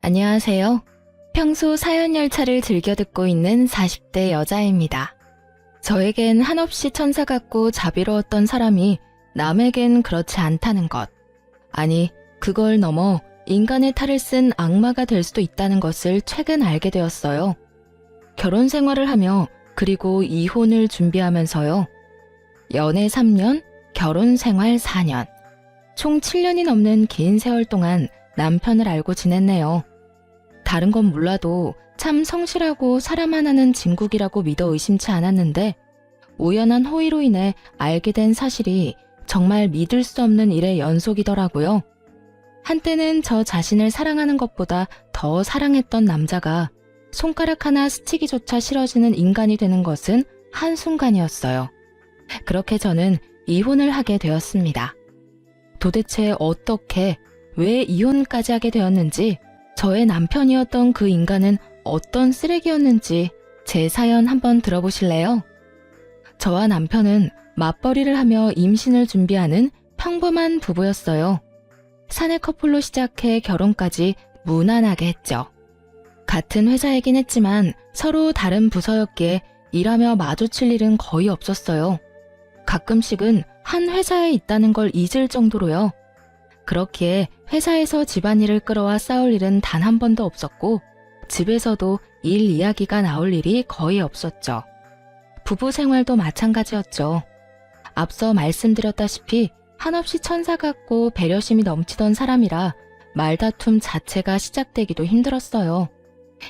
안녕하세요. 평소 사연 열차를 즐겨 듣고 있는 40대 여자입니다. 저에겐 한없이 천사 같고 자비로웠던 사람이 남에겐 그렇지 않다는 것. 아니, 그걸 넘어 인간의 탈을 쓴 악마가 될 수도 있다는 것을 최근 알게 되었어요. 결혼 생활을 하며 그리고 이혼을 준비하면서요. 연애 3년, 결혼 생활 4년. 총 7년이 넘는 긴 세월 동안 남편을 알고 지냈네요. 다른 건 몰라도 참 성실하고 사람 하나는 진국이라고 믿어 의심치 않았는데 우연한 호의로 인해 알게 된 사실이 정말 믿을 수 없는 일의 연속이더라고요. 한때는 저 자신을 사랑하는 것보다 더 사랑했던 남자가 손가락 하나 스치기조차 싫어지는 인간이 되는 것은 한순간이었어요. 그렇게 저는 이혼을 하게 되었습니다. 도대체 어떻게, 왜 이혼까지 하게 되었는지, 저의 남편이었던 그 인간은 어떤 쓰레기였는지 제 사연 한번 들어보실래요? 저와 남편은 맞벌이를 하며 임신을 준비하는 평범한 부부였어요. 사내 커플로 시작해 결혼까지 무난하게 했죠. 같은 회사이긴 했지만 서로 다른 부서였기에 일하며 마주칠 일은 거의 없었어요. 가끔씩은 한 회사에 있다는 걸 잊을 정도로요. 그렇기에 회사에서 집안일을 끌어와 싸울 일은 단 한 번도 없었고 집에서도 일 이야기가 나올 일이 거의 없었죠. 부부 생활도 마찬가지였죠. 앞서 말씀드렸다시피 한없이 천사 같고 배려심이 넘치던 사람이라 말다툼 자체가 시작되기도 힘들었어요.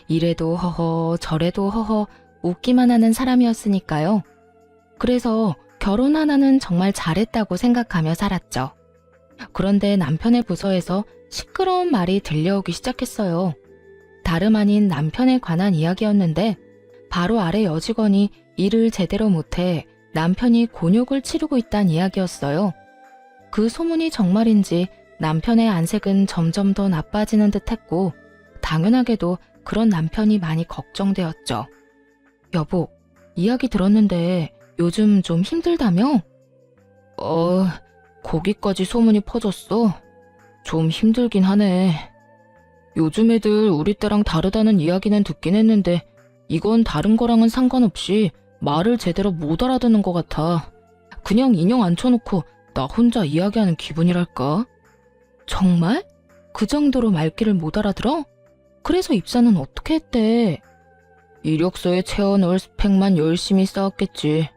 이래도 허허 저래도 허허 웃기만 하는 사람이었으니까요. 그래서 결혼 하나는 정말 잘했다고 생각하며 살았죠. 그런데 남편의 부서에서 시끄러운 말이 들려오기 시작했어요. 다름 아닌 남편에 관한 이야기였는데 바로 아래 여직원이 일을 제대로 못해 남편이 곤욕을 치르고 있다는 이야기였어요. 그 소문이 정말인지 남편의 안색은 점점 더 나빠지는 듯 했고 당연하게도 그런 남편이 많이 걱정되었죠. 여보, 이야기 들었는데 요즘 좀 힘들다며? 거기까지 소문이 퍼졌어? 좀 힘들긴 하네. 요즘 애들 우리 때랑 다르다는 이야기는 듣긴 했는데 이건 다른 거랑은 상관없이 말을 제대로 못 알아듣는 것 같아. 그냥 인형 앉혀놓고 나 혼자 이야기하는 기분이랄까? 정말? 그 정도로 말귀를 못 알아들어? 그래서 입사는 어떻게 했대? 이력서에 채워넣을 스펙만 열심히 쌓았겠지.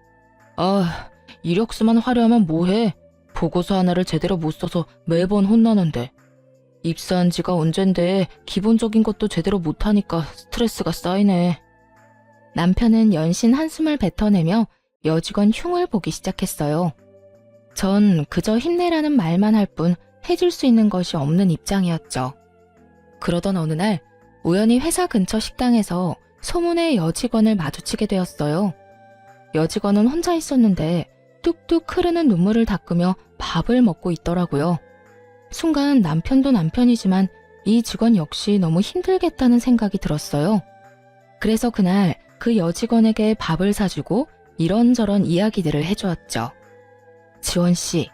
이력서만 화려하면 뭐해? 보고서 하나를 제대로 못 써서 매번 혼나는데. 입사한 지가 언젠데 기본적인 것도 제대로 못하니까 스트레스가 쌓이네. 남편은 연신 한숨을 뱉어내며 여직원 흉을 보기 시작했어요. 전 그저 힘내라는 말만 할 뿐 해줄 수 있는 것이 없는 입장이었죠. 그러던 어느 날 우연히 회사 근처 식당에서 소문의 여직원을 마주치게 되었어요. 여직원은 혼자 있었는데 뚝뚝 흐르는 눈물을 닦으며 밥을 먹고 있더라고요. 순간 남편도 남편이지만 이 직원 역시 너무 힘들겠다는 생각이 들었어요. 그래서 그날 그 여직원에게 밥을 사주고 이런저런 이야기들을 해주었죠. 지원 씨,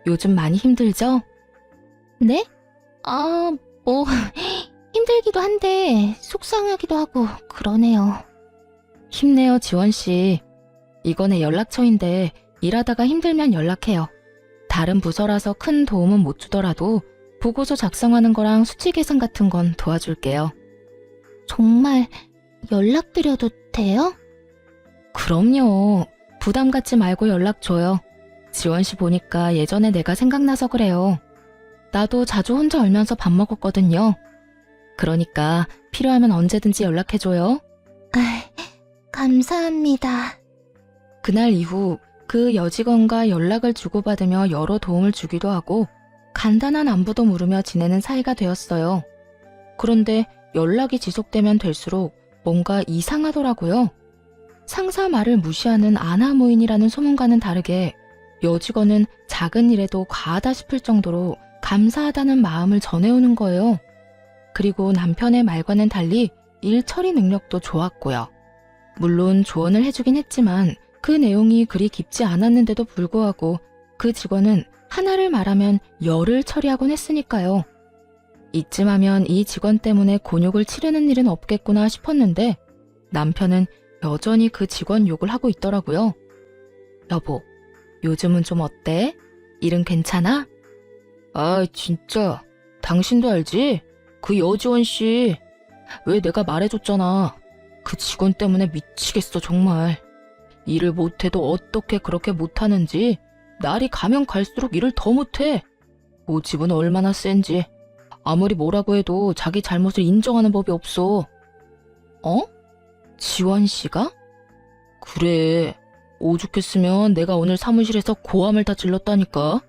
요즘 많이 힘들죠? 네? 힘들기도 한데 속상하기도 하고 그러네요. 힘내요, 지원 씨. 이거 내 연락처인데 일하다가 힘들면 연락해요. 다른 부서라서 큰 도움은 못 주더라도 보고서 작성하는 거랑 수치 계산 같은 건 도와줄게요. 정말 연락드려도 돼요? 그럼요. 부담 갖지 말고 연락 줘요. 지원 씨 보니까 예전에 내가 생각나서 그래요. 나도 자주 혼자 울면서 밥 먹었거든요. 그러니까 필요하면 언제든지 연락해줘요. 감사합니다. 그날 이후 그 여직원과 연락을 주고받으며 여러 도움을 주기도 하고 간단한 안부도 물으며 지내는 사이가 되었어요. 그런데 연락이 지속되면 될수록 뭔가 이상하더라고요. 상사 말을 무시하는 아나무인이라는 소문과는 다르게 여직원은 작은 일에도 과하다 싶을 정도로 감사하다는 마음을 전해오는 거예요. 그리고 남편의 말과는 달리 일 처리 능력도 좋았고요. 물론 조언을 해주긴 했지만 그 내용이 그리 깊지 않았는데도 불구하고 그 직원은 하나를 말하면 열을 처리하곤 했으니까요. 이쯤 하면 이 직원 때문에 곤욕을 치르는 일은 없겠구나 싶었는데 남편은 여전히 그 직원 욕을 하고 있더라고요. 여보, 요즘은 좀 어때? 일은 괜찮아? 아, 진짜. 당신도 알지? 그 여지원 씨. 왜 내가 말해줬잖아. 그 직원 때문에 미치겠어, 정말. 일을 못해도 어떻게 그렇게 못하는지 날이 가면 갈수록 일을 더 못해. 고집은 얼마나 센지. 아무리 뭐라고 해도 자기 잘못을 인정하는 법이 없어. 어? 지원 씨가? 그래. 오죽했으면 내가 오늘 사무실에서 고함을 다 질렀다니까.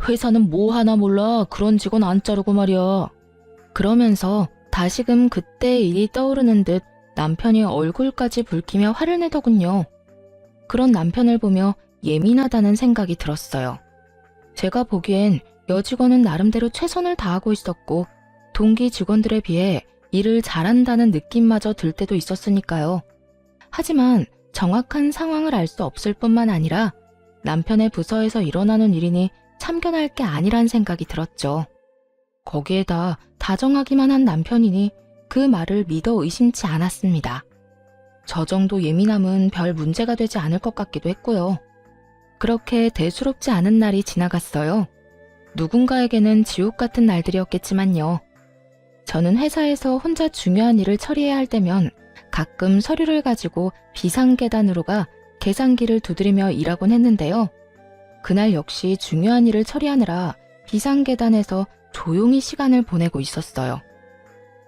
회사는 뭐 하나 몰라 그런 직원 안 자르고 말이야. 그러면서 다시금 그때의 일이 떠오르는 듯 남편이 얼굴까지 붉히며 화를 내더군요. 그런 남편을 보며 예민하다는 생각이 들었어요. 제가 보기엔 여직원은 나름대로 최선을 다하고 있었고 동기 직원들에 비해 일을 잘한다는 느낌마저 들 때도 있었으니까요. 하지만 정확한 상황을 알 수 없을 뿐만 아니라 남편의 부서에서 일어나는 일이니 참견할 게 아니란 생각이 들었죠. 거기에다 다정하기만 한 남편이니 그 말을 믿어 의심치 않았습니다. 저 정도 예민함은 별 문제가 되지 않을 것 같기도 했고요. 그렇게 대수롭지 않은 날이 지나갔어요. 누군가에게는 지옥 같은 날들이었겠지만요. 저는 회사에서 혼자 중요한 일을 처리해야 할 때면 가끔 서류를 가지고 비상계단으로 가 계산기를 두드리며 일하곤 했는데요. 그날 역시 중요한 일을 처리하느라 비상계단에서 조용히 시간을 보내고 있었어요.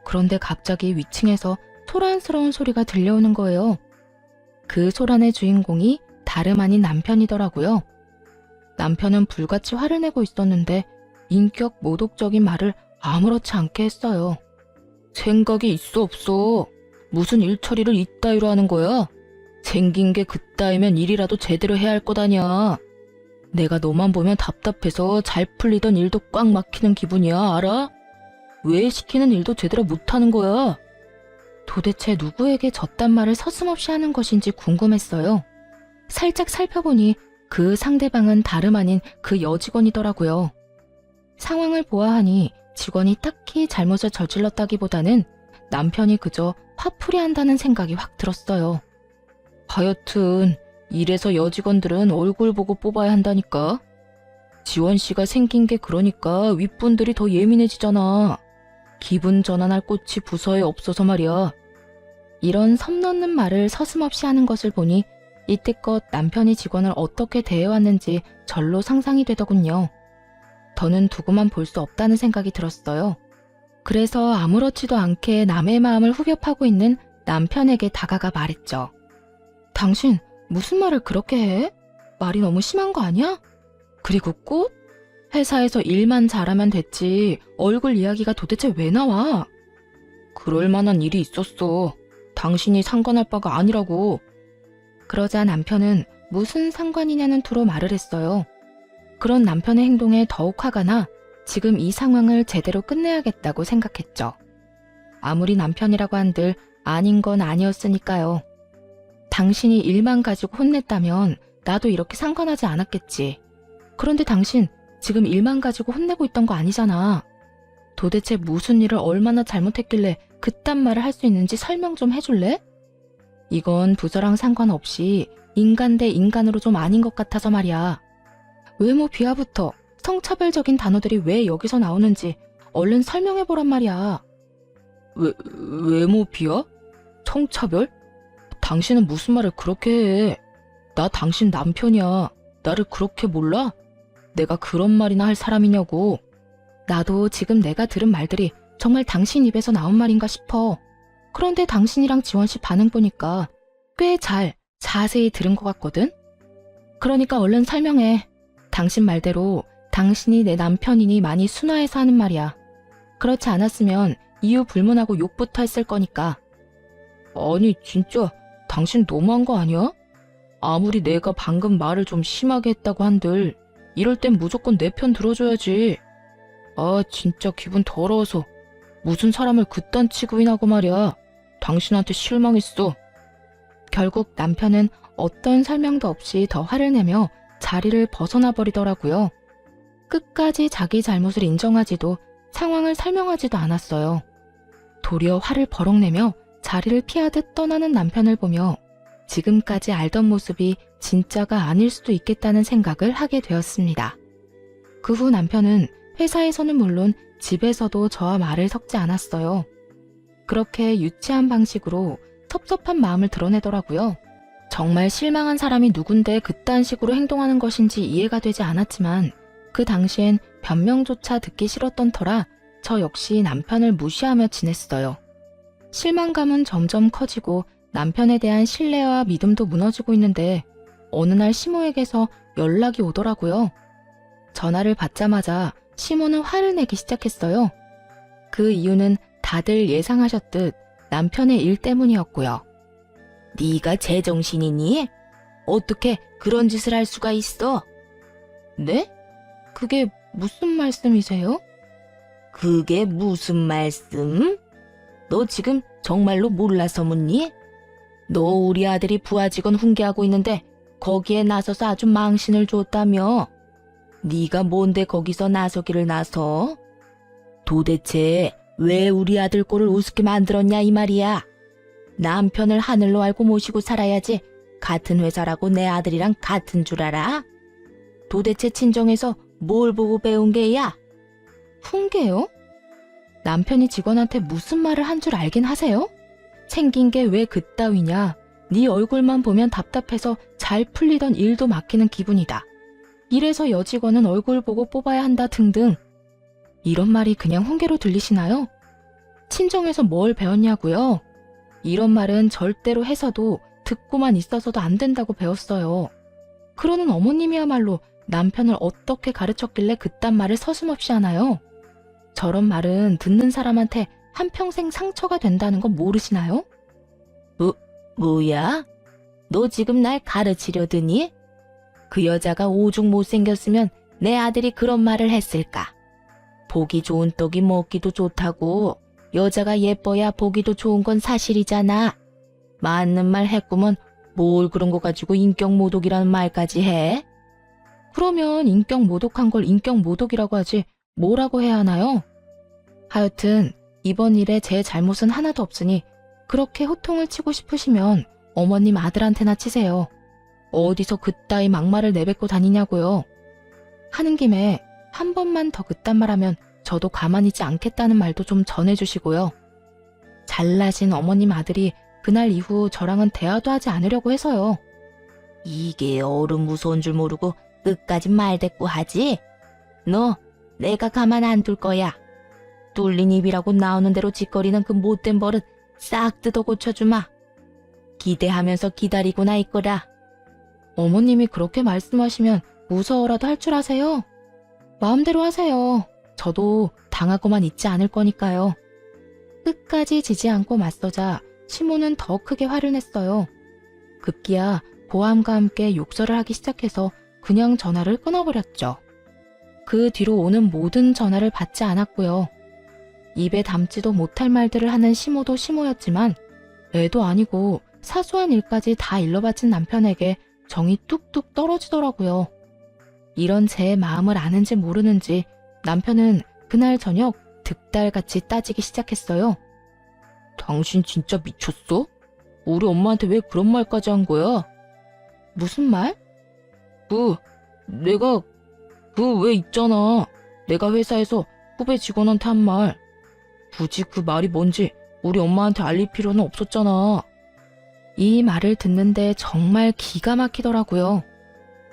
그런데 갑자기 위층에서 소란스러운 소리가 들려오는 거예요. 그 소란의 주인공이 다름 아닌 남편이더라고요. 남편은 불같이 화를 내고 있었는데 인격 모독적인 말을 아무렇지 않게 했어요. 생각이 있어 없어? 무슨 일 처리를 이따위로 하는 거야? 생긴 게 그따위면 일이라도 제대로 해야 할 것 아니야. 내가 너만 보면 답답해서 잘 풀리던 일도 꽉 막히는 기분이야, 알아? 왜 시키는 일도 제대로 못하는 거야? 도대체 누구에게 저딴 말을 서슴없이 하는 것인지 궁금했어요. 살짝 살펴보니 그 상대방은 다름 아닌 그 여직원이더라고요. 상황을 보아하니 직원이 딱히 잘못을 저질렀다기보다는 남편이 그저 화풀이한다는 생각이 확 들었어요. 하여튼 이래서 여직원들은 얼굴 보고 뽑아야 한다니까. 지원 씨가 생긴 게 그러니까 윗분들이 더 예민해지잖아. 기분 전환할 곳이 부서에 없어서 말이야. 이런 섬 넘는 말을 서슴없이 하는 것을 보니 이때껏 남편이 직원을 어떻게 대해왔는지 절로 상상이 되더군요. 더는 두고만 볼 수 없다는 생각이 들었어요. 그래서 아무렇지도 않게 남의 마음을 후벼 파고 있는 남편에게 다가가 말했죠. 당신 무슨 말을 그렇게 해? 말이 너무 심한 거 아니야? 그리고 꽃? 회사에서 일만 잘하면 됐지 얼굴 이야기가 도대체 왜 나와? 그럴 만한 일이 있었어. 당신이 상관할 바가 아니라고. 그러자 남편은 무슨 상관이냐는 투로 말을 했어요. 그런 남편의 행동에 더욱 화가 나 지금 이 상황을 제대로 끝내야겠다고 생각했죠. 아무리 남편이라고 한들 아닌 건 아니었으니까요. 당신이 일만 가지고 혼냈다면 나도 이렇게 상관하지 않았겠지. 그런데 당신 지금 일만 가지고 혼내고 있던 거 아니잖아. 도대체 무슨 일을 얼마나 잘못했길래 그딴 말을 할 수 있는지 설명 좀 해줄래? 이건 부서랑 상관없이 인간 대 인간으로 좀 아닌 것 같아서 말이야. 외모 비하부터 성차별적인 단어들이 왜 여기서 나오는지 얼른 설명해보란 말이야. 외모 비하? 성차별? 당신은 무슨 말을 그렇게 해? 나 당신 남편이야. 나를 그렇게 몰라? 내가 그런 말이나 할 사람이냐고. 나도 지금 내가 들은 말들이 정말 당신 입에서 나온 말인가 싶어. 그런데 당신이랑 지원 씨 반응 보니까 꽤 자세히 들은 것 같거든? 그러니까 얼른 설명해. 당신 말대로 당신이 내 남편이니 많이 순화해서 하는 말이야. 그렇지 않았으면 이유 불문하고 욕부터 했을 거니까. 아니 진짜 당신 너무한 거 아니야? 아무리 내가 방금 말을 좀 심하게 했다고 한들 이럴 땐 무조건 내 편 들어줘야지. 아 진짜 기분 더러워서 무슨 사람을 그딴 취급이나고 말이야. 당신한테 실망했어. 결국 남편은 어떤 설명도 없이 더 화를 내며 자리를 벗어나 버리더라고요. 끝까지 자기 잘못을 인정하지도 상황을 설명하지도 않았어요. 도리어 화를 버럭 내며 자리를 피하듯 떠나는 남편을 보며 지금까지 알던 모습이 진짜가 아닐 수도 있겠다는 생각을 하게 되었습니다. 그 후 남편은 회사에서는 물론 집에서도 저와 말을 섞지 않았어요. 그렇게 유치한 방식으로 섭섭한 마음을 드러내더라고요. 정말 실망한 사람이 누군데 그딴 식으로 행동하는 것인지 이해가 되지 않았지만 그 당시엔 변명조차 듣기 싫었던 터라 저 역시 남편을 무시하며 지냈어요. 실망감은 점점 커지고 남편에 대한 신뢰와 믿음도 무너지고 있는데 어느 날 시모에게서 연락이 오더라고요. 전화를 받자마자 시모는 화를 내기 시작했어요. 그 이유는 다들 예상하셨듯 남편의 일 때문이었고요. 네가 제정신이니? 어떻게 그런 짓을 할 수가 있어? 네? 그게 무슨 말씀이세요? 그게 무슨 말씀? 너 지금 정말로 몰라서 묻니? 너 우리 아들이 부하 직원 훈계하고 있는데 거기에 나서서 아주 망신을 줬다며? 네가 뭔데 거기서 나서기를 나서? 도대체 왜 우리 아들 꼴을 우습게 만들었냐 이 말이야. 남편을 하늘로 알고 모시고 살아야지 같은 회사라고 내 아들이랑 같은 줄 알아? 도대체 친정에서 뭘 보고 배운 게야? 훈계요? 남편이 직원한테 무슨 말을 한 줄 알긴 하세요? 생긴 게 왜 그따위냐? 네 얼굴만 보면 답답해서 잘 풀리던 일도 막히는 기분이다. 이래서 여직원은 얼굴 보고 뽑아야 한다 등등. 이런 말이 그냥 훈계로 들리시나요? 친정에서 뭘 배웠냐고요? 이런 말은 절대로 해서도 듣고만 있어서도 안 된다고 배웠어요. 그러는 어머님이야말로 남편을 어떻게 가르쳤길래 그딴 말을 서슴없이 하나요? 저런 말은 듣는 사람한테 한평생 상처가 된다는 거 모르시나요? 뭐야? 너 지금 날 가르치려드니? 그 여자가 오죽 못생겼으면 내 아들이 그런 말을 했을까? 보기 좋은 떡이 먹기도 좋다고. 여자가 예뻐야 보기도 좋은 건 사실이잖아. 맞는 말 했구먼 뭘 그런 거 가지고 인격 모독이라는 말까지 해? 그러면 인격 모독한 걸 인격 모독이라고 하지 뭐라고 해야 하나요? 하여튼 이번 일에 제 잘못은 하나도 없으니 그렇게 호통을 치고 싶으시면 어머님 아들한테나 치세요. 어디서 그따위 막말을 내뱉고 다니냐고요. 하는 김에 한 번만 더 그딴 말하면 저도 가만히 있지 않겠다는 말도 좀 전해주시고요. 잘나신 어머님 아들이 그날 이후 저랑은 대화도 하지 않으려고 해서요. 이게 어른 무서운 줄 모르고 끝까지 말대꾸 하지? 너 내가 가만 안 둘 거야. 뚫린 입이라고 나오는 대로 짓거리는 그 못된 버릇 싹 뜯어 고쳐주마. 기대하면서 기다리고나 있거라. 어머님이 그렇게 말씀하시면 무서워라도 할 줄 아세요? 마음대로 하세요. 저도 당하고만 있지 않을 거니까요. 끝까지 지지 않고 맞서자 시모는 더 크게 화를 냈어요. 급기야 고함과 함께 욕설을 하기 시작해서 그냥 전화를 끊어버렸죠. 그 뒤로 오는 모든 전화를 받지 않았고요. 입에 담지도 못할 말들을 하는 시모도 시모였지만 애도 아니고 사소한 일까지 다 일러바친 남편에게 정이 뚝뚝 떨어지더라고요. 이런 제 마음을 아는지 모르는지 남편은 그날 저녁 득달같이 따지기 시작했어요. 당신 진짜 미쳤어? 우리 엄마한테 왜 그런 말까지 한 거야? 무슨 말? 내가 왜 있잖아. 내가 회사에서 후배 직원한테 한 말. 굳이 그 말이 뭔지 우리 엄마한테 알릴 필요는 없었잖아. 이 말을 듣는데 정말 기가 막히더라고요.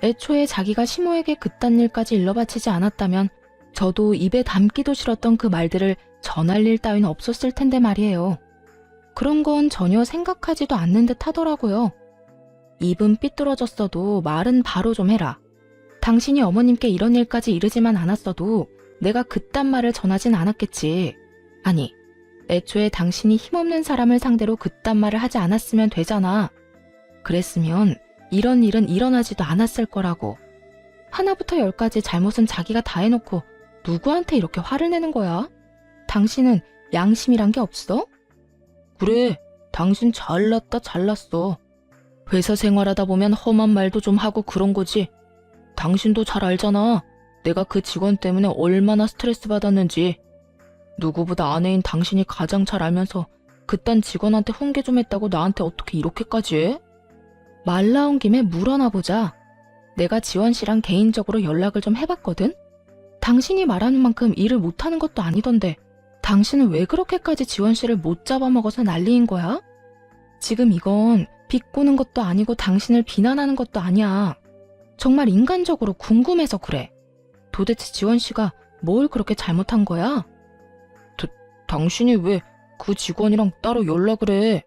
애초에 자기가 시모에게 그딴 일까지 일러바치지 않았다면 저도 입에 담기도 싫었던 그 말들을 전할 일 따윈 없었을 텐데 말이에요. 그런 건 전혀 생각하지도 않는 듯 하더라고요. 입은 삐뚤어졌어도 말은 바로 좀 해라. 당신이 어머님께 이런 일까지 이르지만 않았어도 내가 그딴 말을 전하진 않았겠지. 아니, 애초에 당신이 힘없는 사람을 상대로 그딴 말을 하지 않았으면 되잖아. 그랬으면 이런 일은 일어나지도 않았을 거라고. 하나부터 열까지 잘못은 자기가 다 해놓고 누구한테 이렇게 화를 내는 거야? 당신은 양심이란 게 없어? 그래, 당신 잘났어. 회사 생활하다 보면 험한 말도 좀 하고 그런 거지. 당신도 잘 알잖아. 내가 그 직원 때문에 얼마나 스트레스 받았는지. 누구보다 아내인 당신이 가장 잘 알면서 그딴 직원한테 훈계 좀 했다고 나한테 어떻게 이렇게까지 해? 말 나온 김에 물어나 보자. 내가 지원 씨랑 개인적으로 연락을 좀 해봤거든? 당신이 말하는 만큼 일을 못하는 것도 아니던데 당신은 왜 그렇게까지 지원 씨를 못 잡아먹어서 난리인 거야? 지금 이건 비꼬는 것도 아니고 당신을 비난하는 것도 아니야. 정말 인간적으로 궁금해서 그래. 도대체 지원 씨가 뭘 그렇게 잘못한 거야? 당신이 왜 그 직원이랑 따로 연락을 해?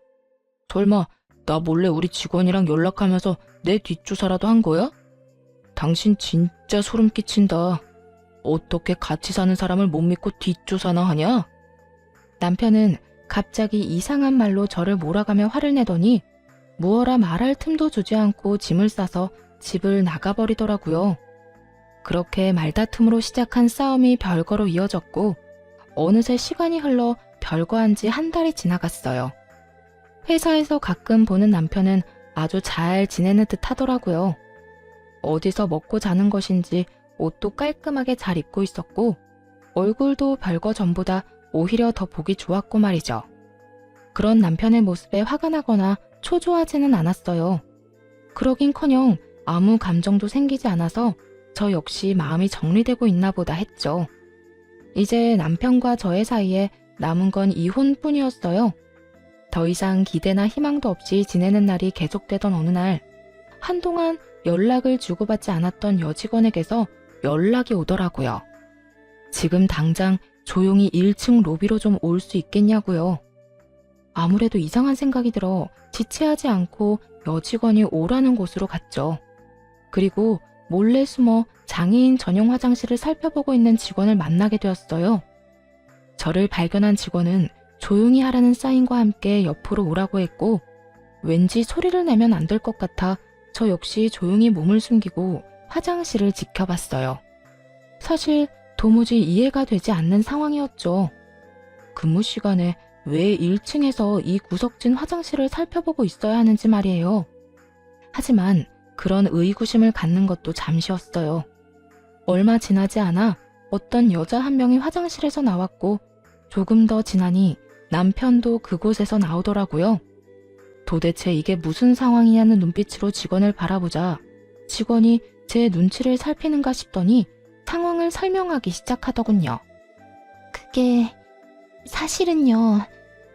설마 나 몰래 우리 직원이랑 연락하면서 내 뒷조사라도 한 거야? 당신 진짜 소름 끼친다. 어떻게 같이 사는 사람을 못 믿고 뒷조사나 하냐? 남편은 갑자기 이상한 말로 저를 몰아가며 화를 내더니 무어라 말할 틈도 주지 않고 짐을 싸서 집을 나가버리더라고요. 그렇게 말다툼으로 시작한 싸움이 별거로 이어졌고 어느새 시간이 흘러 별거한 지 한 달이 지나갔어요. 회사에서 가끔 보는 남편은 아주 잘 지내는 듯 하더라고요. 어디서 먹고 자는 것인지 옷도 깔끔하게 잘 입고 있었고 얼굴도 별거 전보다 오히려 더 보기 좋았고 말이죠. 그런 남편의 모습에 화가 나거나 초조하지는 않았어요. 그러긴커녕 아무 감정도 생기지 않아서 저 역시 마음이 정리되고 있나 보다 했죠. 이제 남편과 저의 사이에 남은 건 이혼뿐이었어요. 더 이상 기대나 희망도 없이 지내는 날이 계속되던 어느 날 한동안 연락을 주고받지 않았던 여직원에게서 연락이 오더라고요. 지금 당장 조용히 1층 로비로 좀 올 수 있겠냐고요. 아무래도 이상한 생각이 들어 지체하지 않고 여직원이 오라는 곳으로 갔죠. 그리고 몰래 숨어 장애인 전용 화장실을 살펴보고 있는 직원을 만나게 되었어요. 저를 발견한 직원은 조용히 하라는 사인과 함께 옆으로 오라고 했고 왠지 소리를 내면 안 될 것 같아 저 역시 조용히 몸을 숨기고 화장실을 지켜봤어요. 사실 도무지 이해가 되지 않는 상황이었죠. 근무 시간에 왜 1층에서 이 구석진 화장실을 살펴보고 있어야 하는지 말이에요. 하지만 그런 의구심을 갖는 것도 잠시였어요. 얼마 지나지 않아 어떤 여자 한 명이 화장실에서 나왔고 조금 더 지나니 남편도 그곳에서 나오더라고요. 도대체 이게 무슨 상황이냐는 눈빛으로 직원을 바라보자 직원이 제 눈치를 살피는가 싶더니 상황을 설명하기 시작하더군요. 그게 사실은요.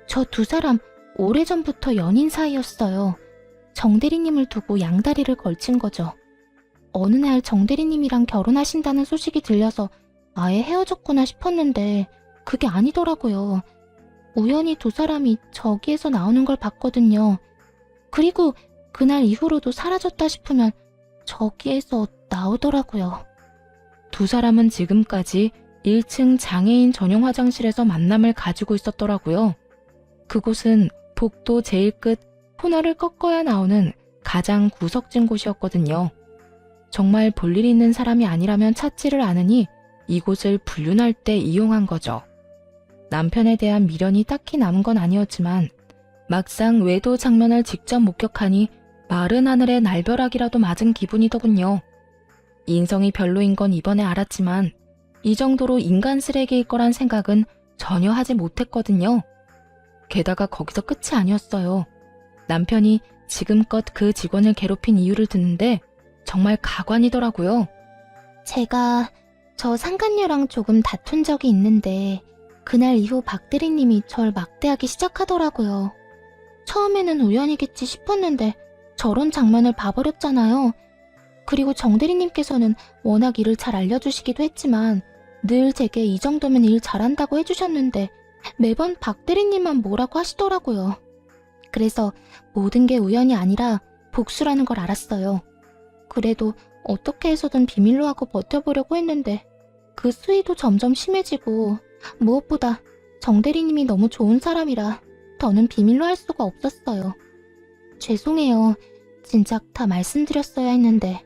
저 두 사람 오래전부터 연인 사이였어요. 정대리님을 두고 양다리를 걸친 거죠. 어느 날 정대리님이랑 결혼하신다는 소식이 들려서 아예 헤어졌구나 싶었는데 그게 아니더라고요. 우연히 두 사람이 저기에서 나오는 걸 봤거든요. 그리고 그날 이후로도 사라졌다 싶으면 저기에서 나오더라고요. 두 사람은 지금까지 1층 장애인 전용 화장실에서 만남을 가지고 있었더라고요. 그곳은 복도 제일 끝 코너를 꺾어야 나오는 가장 구석진 곳이었거든요. 정말 볼일 있는 사람이 아니라면 찾지를 않으니 이곳을 불륜할 때 이용한 거죠. 남편에 대한 미련이 딱히 남은 건 아니었지만 막상 외도 장면을 직접 목격하니 마른 하늘에 날벼락이라도 맞은 기분이더군요. 인성이 별로인 건 이번에 알았지만 이 정도로 인간 쓰레기일 거란 생각은 전혀 하지 못했거든요. 게다가 거기서 끝이 아니었어요. 남편이 지금껏 그 직원을 괴롭힌 이유를 듣는데 정말 가관이더라고요. 제가 저 상간녀랑 조금 다툰 적이 있는데 그날 이후 박 대리님이 절 막대하기 시작하더라고요. 처음에는 우연이겠지 싶었는데 저런 장면을 봐버렸잖아요. 그리고 정 대리님께서는 워낙 일을 잘 알려주시기도 했지만 늘 제게 이 정도면 일 잘한다고 해주셨는데 매번 박 대리님만 뭐라고 하시더라고요. 그래서 모든 게 우연이 아니라 복수라는 걸 알았어요. 그래도 어떻게 해서든 비밀로 하고 버텨보려고 했는데 그 수위도 점점 심해지고 무엇보다 정 대리님이 너무 좋은 사람이라 더는 비밀로 할 수가 없었어요. 죄송해요. 진작 다 말씀드렸어야 했는데.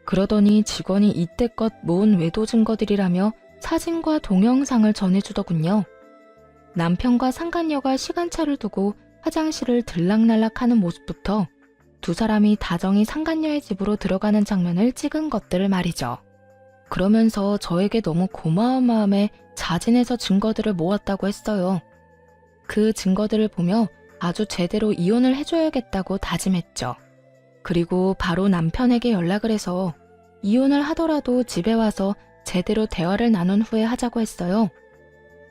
그러더니 직원이 이때껏 모은 외도 증거들이라며 사진과 동영상을 전해주더군요. 남편과 상간녀가 시간차를 두고 화장실을 들락날락하는 모습부터 두 사람이 다정히 상간녀의 집으로 들어가는 장면을 찍은 것들을 말이죠. 그러면서 저에게 너무 고마운 마음에 자진해서 증거들을 모았다고 했어요. 그 증거들을 보며 아주 제대로 이혼을 해줘야겠다고 다짐했죠. 그리고 바로 남편에게 연락을 해서 이혼을 하더라도 집에 와서 제대로 대화를 나눈 후에 하자고 했어요.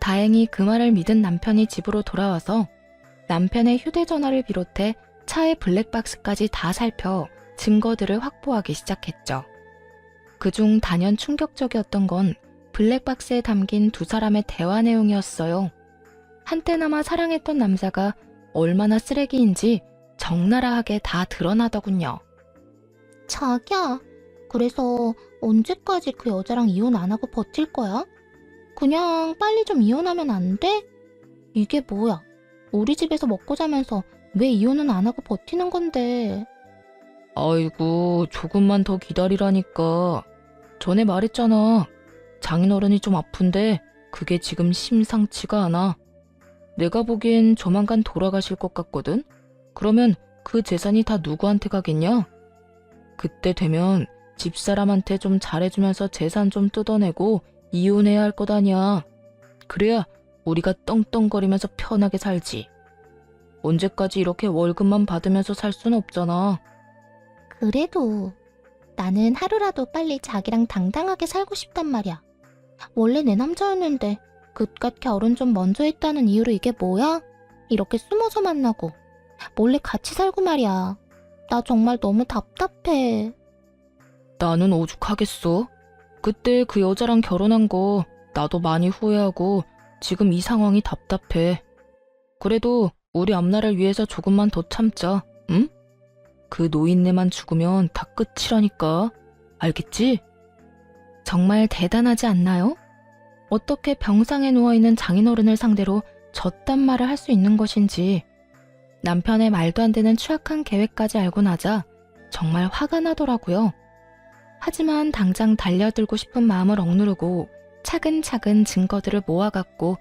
다행히 그 말을 믿은 남편이 집으로 돌아와서 남편의 휴대전화를 비롯해 차의 블랙박스까지 다 살펴 증거들을 확보하기 시작했죠. 그중 단연 충격적이었던 건 블랙박스에 담긴 두 사람의 대화 내용이었어요. 한때나마 사랑했던 남자가 얼마나 쓰레기인지 적나라하게 다 드러나더군요. 자기야, 그래서 언제까지 그 여자랑 이혼 안 하고 버틸 거야? 그냥 빨리 좀 이혼하면 안 돼? 이게 뭐야? 우리 집에서 먹고 자면서 왜 이혼은 안 하고 버티는 건데? 아이고, 조금만 더 기다리라니까. 전에 말했잖아. 장인어른이 좀 아픈데 그게 지금 심상치가 않아. 내가 보기엔 조만간 돌아가실 것 같거든? 그러면 그 재산이 다 누구한테 가겠냐? 그때 되면 집사람한테 좀 잘해주면서 재산 좀 뜯어내고 이혼해야 할 것 아니야. 그래야 우리가 떵떵거리면서 편하게 살지. 언제까지 이렇게 월급만 받으면서 살 순 없잖아. 그래도 나는 하루라도 빨리 자기랑 당당하게 살고 싶단 말이야. 원래 내 남자였는데 그깟 결혼 좀 먼저 했다는 이유로 이게 뭐야? 이렇게 숨어서 만나고 몰래 같이 살고 말이야. 나 정말 너무 답답해. 나는 오죽하겠어. 그때 그 여자랑 결혼한 거 나도 많이 후회하고 지금 이 상황이 답답해. 그래도 우리 앞날을 위해서 조금만 더 참자, 응? 그 노인네만 죽으면 다 끝이라니까. 알겠지? 정말 대단하지 않나요? 어떻게 병상에 누워있는 장인어른을 상대로 저딴 말을 할 수 있는 것인지. 남편의 말도 안 되는 추악한 계획까지 알고 나자 정말 화가 나더라고요. 하지만 당장 달려들고 싶은 마음을 억누르고 차근차근 증거들을 모아갔고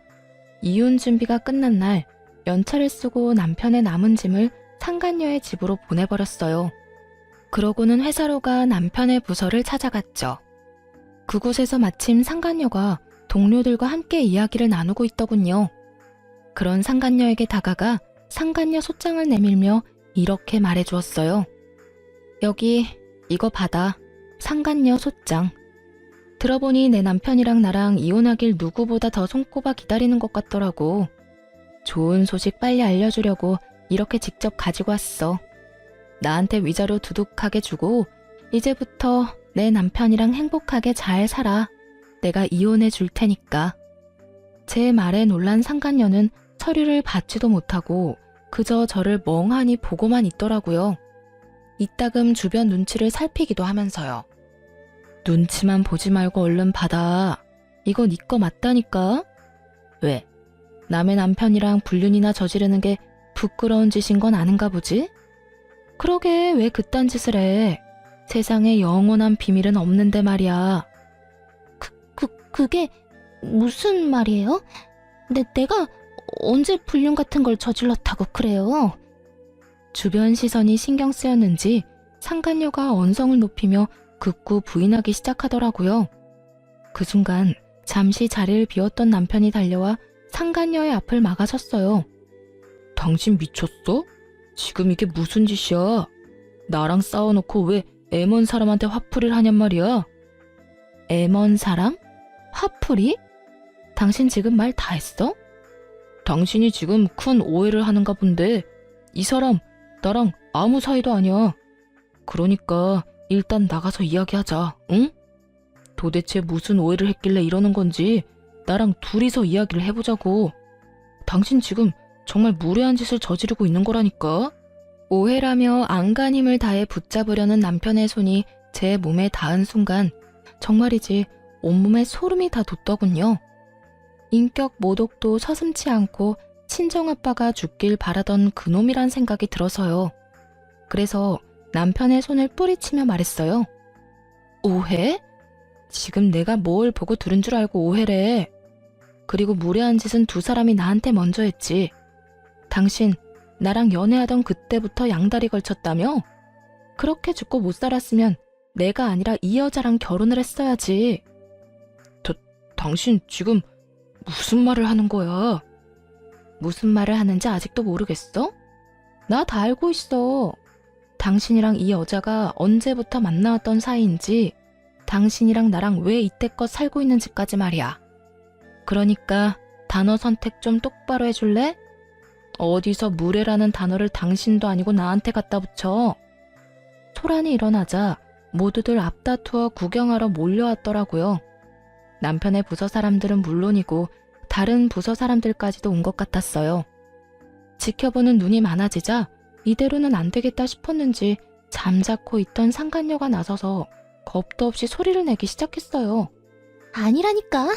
이혼 준비가 끝난 날 연차를 쓰고 남편의 남은 짐을 상간녀의 집으로 보내버렸어요. 그러고는 회사로 가 남편의 부서를 찾아갔죠. 그곳에서 마침 상간녀가 동료들과 함께 이야기를 나누고 있더군요. 그런 상간녀에게 다가가 상간녀 소장을 내밀며 이렇게 말해주었어요. 여기 이거 받아. 상간녀 소장. 들어보니 내 남편이랑 나랑 이혼하길 누구보다 더 손꼽아 기다리는 것 같더라고. 좋은 소식 빨리 알려주려고 이렇게 직접 가지고 왔어. 나한테 위자료 두둑하게 주고 이제부터 내 남편이랑 행복하게 잘 살아. 내가 이혼해 줄 테니까. 제 말에 놀란 상간녀는 서류를 받지도 못하고 그저 저를 멍하니 보고만 있더라고요. 이따금 주변 눈치를 살피기도 하면서요. 눈치만 보지 말고 얼른 받아. 이거 네 거 맞다니까? 왜? 남의 남편이랑 불륜이나 저지르는 게 부끄러운 짓인 건 아는가 보지? 그러게 왜 그딴 짓을 해? 세상에 영원한 비밀은 없는데 말이야. 그게 무슨 말이에요? 내가 언제 불륜 같은 걸 저질렀다고 그래요? 주변 시선이 신경 쓰였는지 상간녀가 언성을 높이며 극구 부인하기 시작하더라고요. 그 순간 잠시 자리를 비웠던 남편이 달려와 상간녀의 앞을 막아섰어요. 당신 미쳤어? 지금 이게 무슨 짓이야? 나랑 싸워놓고 왜 애먼 사람한테 화풀이를 하냔 말이야? 애먼 사람? 화풀이? 당신 지금 말 다 했어? 당신이 지금 큰 오해를 하는가 본데 이 사람 나랑 아무 사이도 아니야. 그러니까 일단 나가서 이야기하자, 응? 도대체 무슨 오해를 했길래 이러는 건지 나랑 둘이서 이야기를 해보자고. 당신 지금 정말 무례한 짓을 저지르고 있는 거라니까. 오해라며 안간 힘을 다해 붙잡으려는 남편의 손이 제 몸에 닿은 순간 정말이지 온몸에 소름이 다 돋더군요. 인격 모독도 서슴지 않고 친정아빠가 죽길 바라던 그놈이란 생각이 들어서요. 그래서 남편의 손을 뿌리치며 말했어요. 오해? 지금 내가 뭘 보고 들은 줄 알고 오해래. 그리고 무례한 짓은 두 사람이 나한테 먼저 했지. 당신 나랑 연애하던 그때부터 양다리 걸쳤다며? 그렇게 죽고 못 살았으면 내가 아니라 이 여자랑 결혼을 했어야지. 당신 지금 무슨 말을 하는 거야? 무슨 말을 하는지 아직도 모르겠어? 나 다 알고 있어. 당신이랑 이 여자가 언제부터 만나왔던 사이인지, 당신이랑 나랑 왜 이때껏 살고 있는지까지 말이야. 그러니까 단어 선택 좀 똑바로 해줄래? 어디서 무례라는 단어를 당신도 아니고 나한테 갖다 붙여. 소란이 일어나자 모두들 앞다투어 구경하러 몰려왔더라고요. 남편의 부서 사람들은 물론이고 다른 부서 사람들까지도 온 것 같았어요. 지켜보는 눈이 많아지자 이대로는 안 되겠다 싶었는지 잠자코 있던 상간녀가 나서서 겁도 없이 소리를 내기 시작했어요. 아니라니까.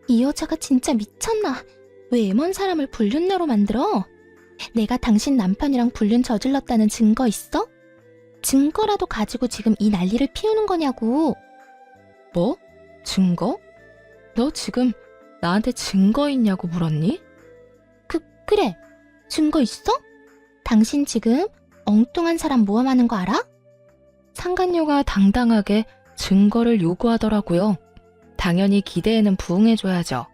이 여자가 진짜 미쳤나? 왜 애먼 사람을 불륜녀로 만들어? 내가 당신 남편이랑 불륜 저질렀다는 증거 있어? 증거라도 가지고 지금 이 난리를 피우는 거냐고. 뭐? 증거? 너 지금 나한테 증거 있냐고 물었니? 그래. 증거 있어? 당신 지금 엉뚱한 사람 모함하는 거 알아? 상간녀가 당당하게 증거를 요구하더라고요. 당연히 기대에는 부응해줘야죠.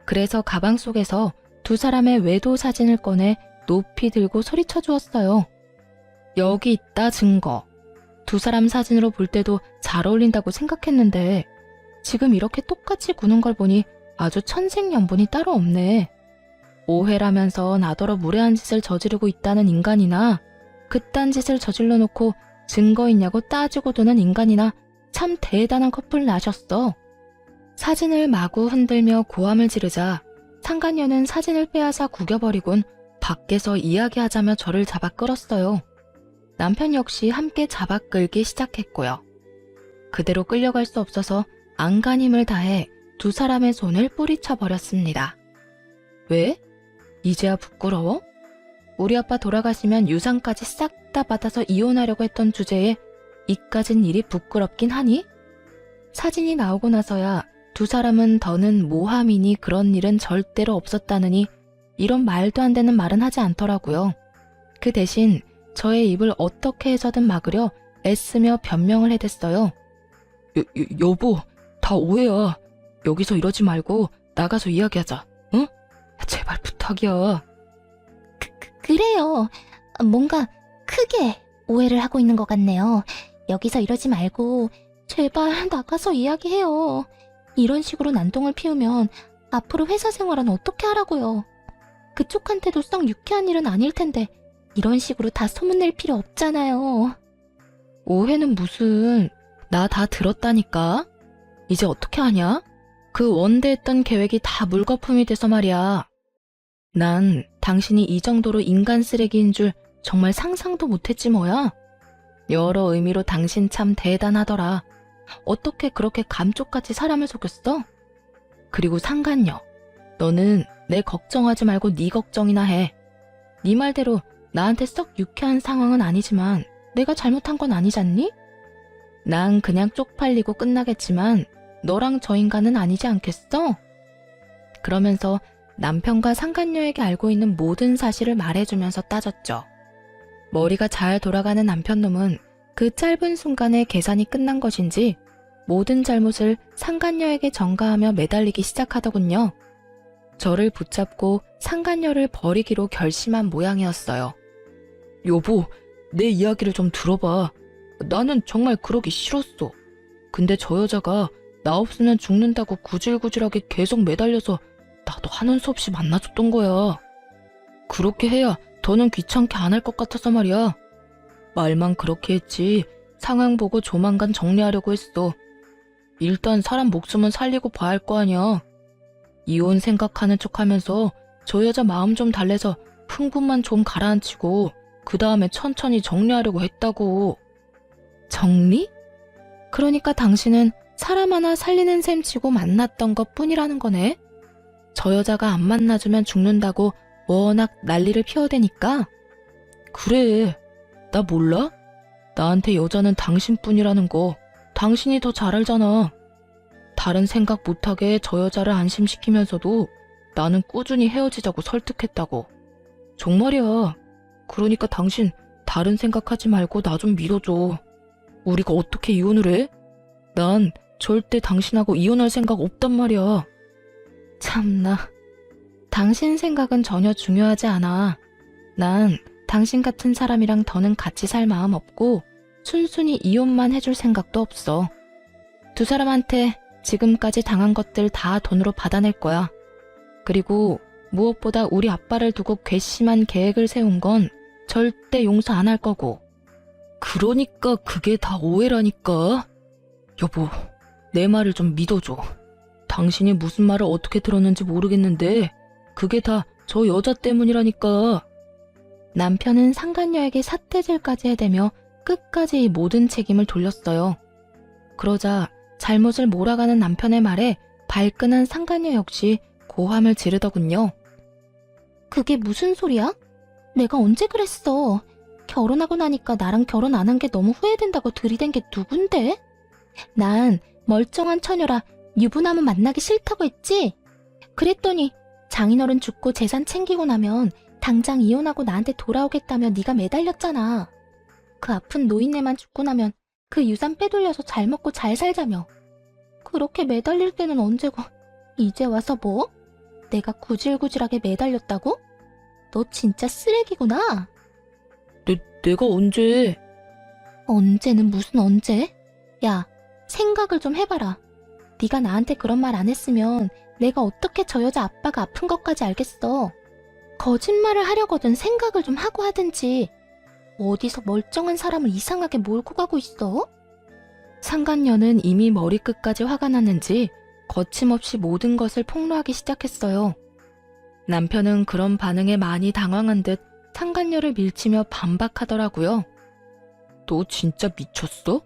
그래서 가방 속에서 두 사람의 외도 사진을 꺼내 높이 들고 소리쳐 주었어요. 여기 있다 증거. 두 사람 사진으로 볼 때도 잘 어울린다고 생각했는데 지금 이렇게 똑같이 구는 걸 보니 아주 천생연분이 따로 없네. 오해라면서 나더러 무례한 짓을 저지르고 있다는 인간이나 그딴 짓을 저질러 놓고 증거 있냐고 따지고 도는 인간이나 참 대단한 커플 나셨어. 사진을 마구 흔들며 고함을 지르자 상간녀는 사진을 빼앗아 구겨버리곤 밖에서 이야기하자며 저를 잡아 끌었어요. 남편 역시 함께 잡아 끌기 시작했고요. 그대로 끌려갈 수 없어서 안간힘을 다해 두 사람의 손을 뿌리쳐 버렸습니다. 왜? 이제야 부끄러워? 우리 아빠 돌아가시면 유산까지 싹 다 받아서 이혼하려고 했던 주제에 이까진 일이 부끄럽긴 하니? 사진이 나오고 나서야 두 사람은 더는 모함이니 그런 일은 절대로 없었다느니 이런 말도 안 되는 말은 하지 않더라고요. 그 대신 저의 입을 어떻게 해서든 막으려 애쓰며 변명을 해댔어요. 여보, 다 오해야. 여기서 이러지 말고 나가서 이야기하자. 응? 제발 부탁이야. 그래요. 뭔가 크게 오해를 하고 있는 것 같네요. 여기서 이러지 말고 제발 나가서 이야기해요. 이런 식으로 난동을 피우면 앞으로 회사 생활은 어떻게 하라고요. 그쪽한테도 썩 유쾌한 일은 아닐 텐데 이런 식으로 다 소문낼 필요 없잖아요. 오해는 무슨, 나 다 들었다니까. 이제 어떻게 하냐? 그 원대했던 계획이 다 물거품이 돼서 말이야. 난 당신이 이 정도로 인간 쓰레기인 줄 정말 상상도 못했지 뭐야. 여러 의미로 당신 참 대단하더라. 어떻게 그렇게 감쪽같이 사람을 속였어? 그리고 상간녀, 너는 내 걱정하지 말고 네 걱정이나 해. 네 말대로 나한테 썩 유쾌한 상황은 아니지만 내가 잘못한 건 아니잖니? 난 그냥 쪽팔리고 끝나겠지만 너랑 저 인간은 아니지 않겠어? 그러면서 남편과 상간녀에게 알고 있는 모든 사실을 말해주면서 따졌죠. 머리가 잘 돌아가는 남편놈은 그 짧은 순간에 계산이 끝난 것인지 모든 잘못을 상간녀에게 전가하며 매달리기 시작하더군요. 저를 붙잡고 상간녀를 버리기로 결심한 모양이었어요. 여보, 내 이야기를 좀 들어봐. 나는 정말 그러기 싫었어. 근데 저 여자가 나 없으면 죽는다고 구질구질하게 계속 매달려서 나도 하는 수 없이 만나줬던 거야. 그렇게 해야 더는 귀찮게 안 할 것 같아서 말이야. 말만 그렇게 했지 상황 보고 조만간 정리하려고 했어. 일단 사람 목숨은 살리고 봐야 할 거 아니야. 이혼 생각하는 척하면서 저 여자 마음 좀 달래서 흥분만 좀 가라앉히고 그 다음에 천천히 정리하려고 했다고. 정리? 그러니까 당신은 사람 하나 살리는 셈 치고 만났던 것 뿐이라는 거네. 저 여자가 안 만나주면 죽는다고 워낙 난리를 피워대니까. 그래, 나 몰라? 나한테 여자는 당신뿐이라는 거 당신이 더 잘 알잖아. 다른 생각 못하게 저 여자를 안심시키면서도 나는 꾸준히 헤어지자고 설득했다고. 정말이야. 그러니까 당신 다른 생각하지 말고 나 좀 믿어줘. 우리가 어떻게 이혼을 해? 난 절대 당신하고 이혼할 생각 없단 말이야. 참나. 당신 생각은 전혀 중요하지 않아. 난 당신 같은 사람이랑 더는 같이 살 마음 없고 순순히 이혼만 해줄 생각도 없어. 두 사람한테 지금까지 당한 것들 다 돈으로 받아낼 거야. 그리고 무엇보다 우리 아빠를 두고 괘씸한 계획을 세운 건 절대 용서 안 할 거고. 그러니까 그게 다 오해라니까. 여보, 내 말을 좀 믿어줘. 당신이 무슨 말을 어떻게 들었는지 모르겠는데 그게 다 저 여자 때문이라니까. 남편은 상간녀에게 사태질까지 해대며 끝까지 이 모든 책임을 돌렸어요. 그러자 잘못을 몰아가는 남편의 말에 발끈한 상간녀 역시 고함을 지르더군요. 그게 무슨 소리야? 내가 언제 그랬어? 결혼하고 나니까 나랑 결혼 안 한 게 너무 후회된다고 들이댄 게 누군데? 난 멀쩡한 처녀라 유부남은 만나기 싫다고 했지? 그랬더니 장인어른 죽고 재산 챙기고 나면 당장 이혼하고 나한테 돌아오겠다며 네가 매달렸잖아. 그 아픈 노인네만 죽고 나면 그 유산 빼돌려서 잘 먹고 잘 살자며. 그렇게 매달릴 때는 언제고 이제 와서 뭐? 내가 구질구질하게 매달렸다고? 너 진짜 쓰레기구나. 내가 언제? 언제는 무슨 언제? 야, 생각을 좀 해봐라. 네가 나한테 그런 말 안 했으면 내가 어떻게 저 여자 아빠가 아픈 것까지 알겠어. 거짓말을 하려거든 생각을 좀 하고 하든지. 어디서 멀쩡한 사람을 이상하게 몰고 가고 있어? 상간녀는 이미 머리끝까지 화가 났는지 거침없이 모든 것을 폭로하기 시작했어요. 남편은 그런 반응에 많이 당황한 듯 상간녀를 밀치며 반박하더라고요. 너 진짜 미쳤어?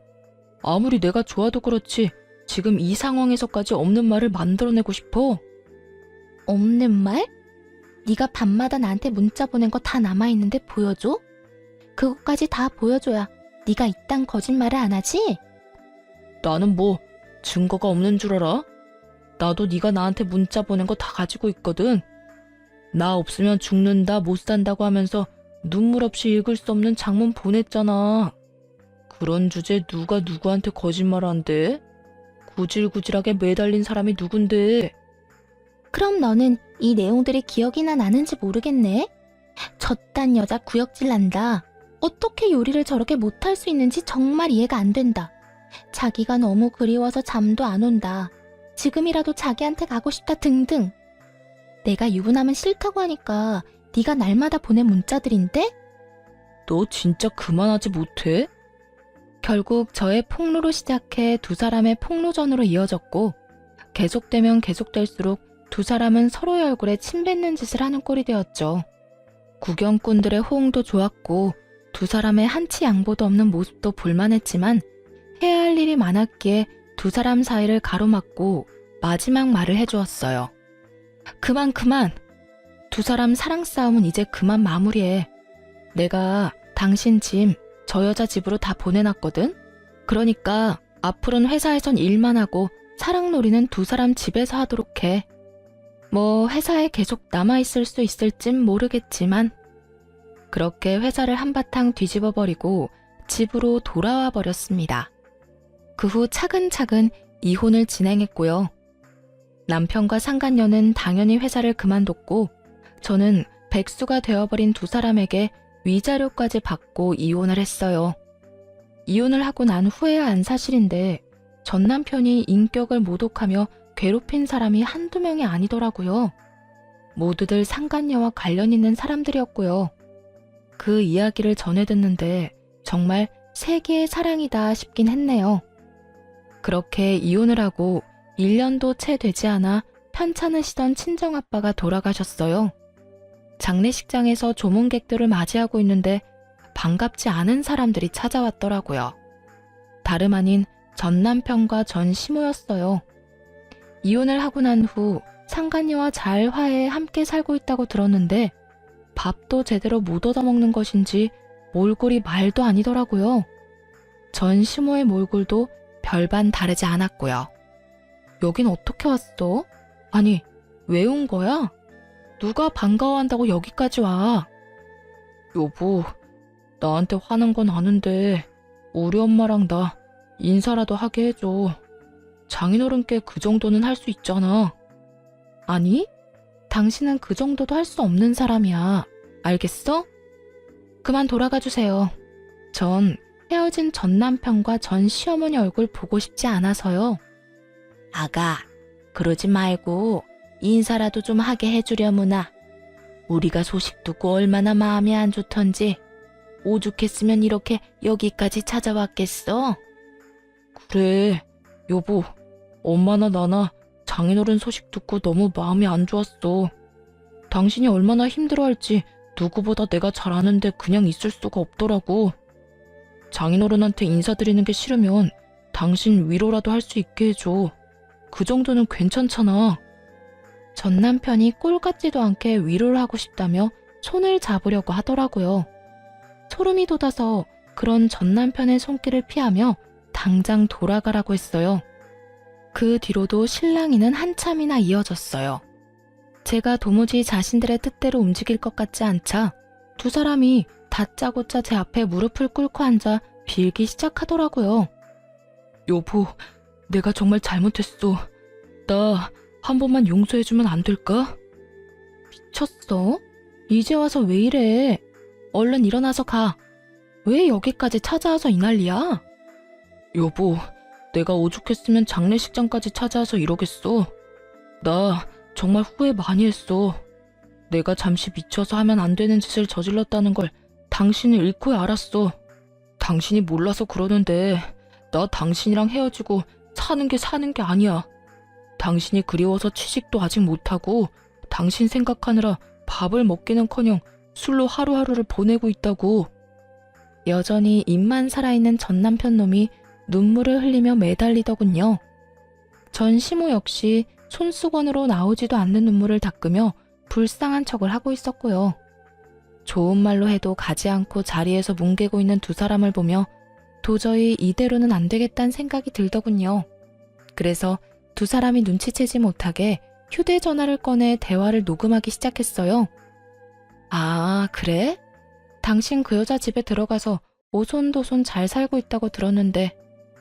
아무리 내가 좋아도 그렇지 지금 이 상황에서까지 없는 말을 만들어내고 싶어? 없는 말? 네가 밤마다 나한테 문자 보낸 거 다 남아있는데 보여줘? 그것까지 다 보여줘야 네가 이딴 거짓말을 안 하지? 나는 뭐 증거가 없는 줄 알아? 나도 네가 나한테 문자 보낸 거 다 가지고 있거든. 나 없으면 죽는다 못 산다고 하면서 눈물 없이 읽을 수 없는 장문 보냈잖아. 그런 주제 누가 누구한테 거짓말 한대? 구질구질하게 매달린 사람이 누군데? 그럼 너는 이 내용들이 기억이나 나는지 모르겠네? 저딴 여자 구역질 난다. 어떻게 요리를 저렇게 못할 수 있는지 정말 이해가 안 된다. 자기가 너무 그리워서 잠도 안 온다. 지금이라도 자기한테 가고 싶다 등등. 내가 유부남은 싫다고 하니까 네가 날마다 보낸 문자들인데? 너 진짜 그만하지 못해? 결국 저의 폭로로 시작해 두 사람의 폭로전으로 이어졌고 계속되면 계속될수록 두 사람은 서로의 얼굴에 침 뱉는 짓을 하는 꼴이 되었죠. 구경꾼들의 호응도 좋았고 두 사람의 한치 양보도 없는 모습도 볼만했지만 해야 할 일이 많았기에 두 사람 사이를 가로막고 마지막 말을 해주었어요. 그만. 두 사람 사랑 싸움은 이제 그만 마무리해. 내가 당신 짐 저 여자 집으로 다 보내놨거든? 그러니까 앞으로는 회사에선 일만 하고 사랑놀이는 두 사람 집에서 하도록 해. 뭐 회사에 계속 남아있을 수 있을진 모르겠지만 그렇게 회사를 한바탕 뒤집어버리고 집으로 돌아와 버렸습니다. 그 후 차근차근 이혼을 진행했고요. 남편과 상간녀는 당연히 회사를 그만뒀고 저는 백수가 되어버린 두 사람에게 위자료까지 받고 이혼을 했어요. 이혼을 하고 난 후에야 안 사실인데 전 남편이 인격을 모독하며 괴롭힌 사람이 한두 명이 아니더라고요. 모두들 상간녀와 관련 있는 사람들이었고요. 그 이야기를 전해 듣는데 정말 세계의 사랑이다 싶긴 했네요. 그렇게 이혼을 하고 1년도 채 되지 않아 편찮으시던 친정아빠가 돌아가셨어요. 장례식장에서 조문객들을 맞이하고 있는데 반갑지 않은 사람들이 찾아왔더라고요. 다름 아닌 전 남편과 전 시모였어요. 이혼을 하고 난 후 상간녀와 잘 화해해 함께 살고 있다고 들었는데 밥도 제대로 못 얻어먹는 것인지 몰골이 말도 아니더라고요. 전 시모의 몰골도 별반 다르지 않았고요. 여긴 어떻게 왔어? 아니, 왜 온 거야? 누가 반가워한다고 여기까지 와? 여보, 나한테 화난 건 아는데 우리 엄마랑 나 인사라도 하게 해줘. 장인어른께 그 정도는 할 수 있잖아. 아니, 당신은 그 정도도 할 수 없는 사람이야. 알겠어? 그만 돌아가 주세요. 전 헤어진 전 남편과 전 시어머니 얼굴 보고 싶지 않아서요. 아가, 그러지 말고 인사라도 좀 하게 해주려무나. 우리가 소식 듣고 얼마나 마음이 안 좋던지 오죽했으면 이렇게 여기까지 찾아왔겠어? 그래, 여보. 엄마나 나나 장인어른 소식 듣고 너무 마음이 안 좋았어. 당신이 얼마나 힘들어할지 누구보다 내가 잘 아는데 그냥 있을 수가 없더라고. 장인어른한테 인사드리는 게 싫으면 당신 위로라도 할 수 있게 해줘. 그 정도는 괜찮잖아. 전 남편이 꼴 같지도 않게 위로를 하고 싶다며 손을 잡으려고 하더라고요. 소름이 돋아서 그런 전 남편의 손길을 피하며 당장 돌아가라고 했어요. 그 뒤로도 실랑이는 한참이나 이어졌어요. 제가 도무지 자신들의 뜻대로 움직일 것 같지 않자 두 사람이 다짜고짜 제 앞에 무릎을 꿇고 앉아 빌기 시작하더라고요. 여보, 내가 정말 잘못했어. 나 한 번만 용서해주면 안 될까? 미쳤어? 이제 와서 왜 이래? 얼른 일어나서 가. 왜 여기까지 찾아와서 이 난리야? 여보, 내가 오죽했으면 장례식장까지 찾아와서 이러겠어. 나 정말 후회 많이 했어. 내가 잠시 미쳐서 하면 안 되는 짓을 저질렀다는 걸 당신이 잃고야 알았어. 당신이 몰라서 그러는데 나 당신이랑 헤어지고 사는 게 아니야. 당신이 그리워서 취직도 아직 못하고 당신 생각하느라 밥을 먹기는커녕 술로 하루하루를 보내고 있다고. 여전히 입만 살아있는 전 남편 놈이 눈물을 흘리며 매달리더군요. 전 시모 역시 손수건으로 나오지도 않는 눈물을 닦으며 불쌍한 척을 하고 있었고요. 좋은 말로 해도 가지 않고 자리에서 뭉개고 있는 두 사람을 보며 도저히 이대로는 안 되겠다는 생각이 들더군요. 그래서 두 사람이 눈치채지 못하게 휴대전화를 꺼내 대화를 녹음하기 시작했어요. 아, 그래? 당신 그 여자 집에 들어가서 오손도손 잘 살고 있다고 들었는데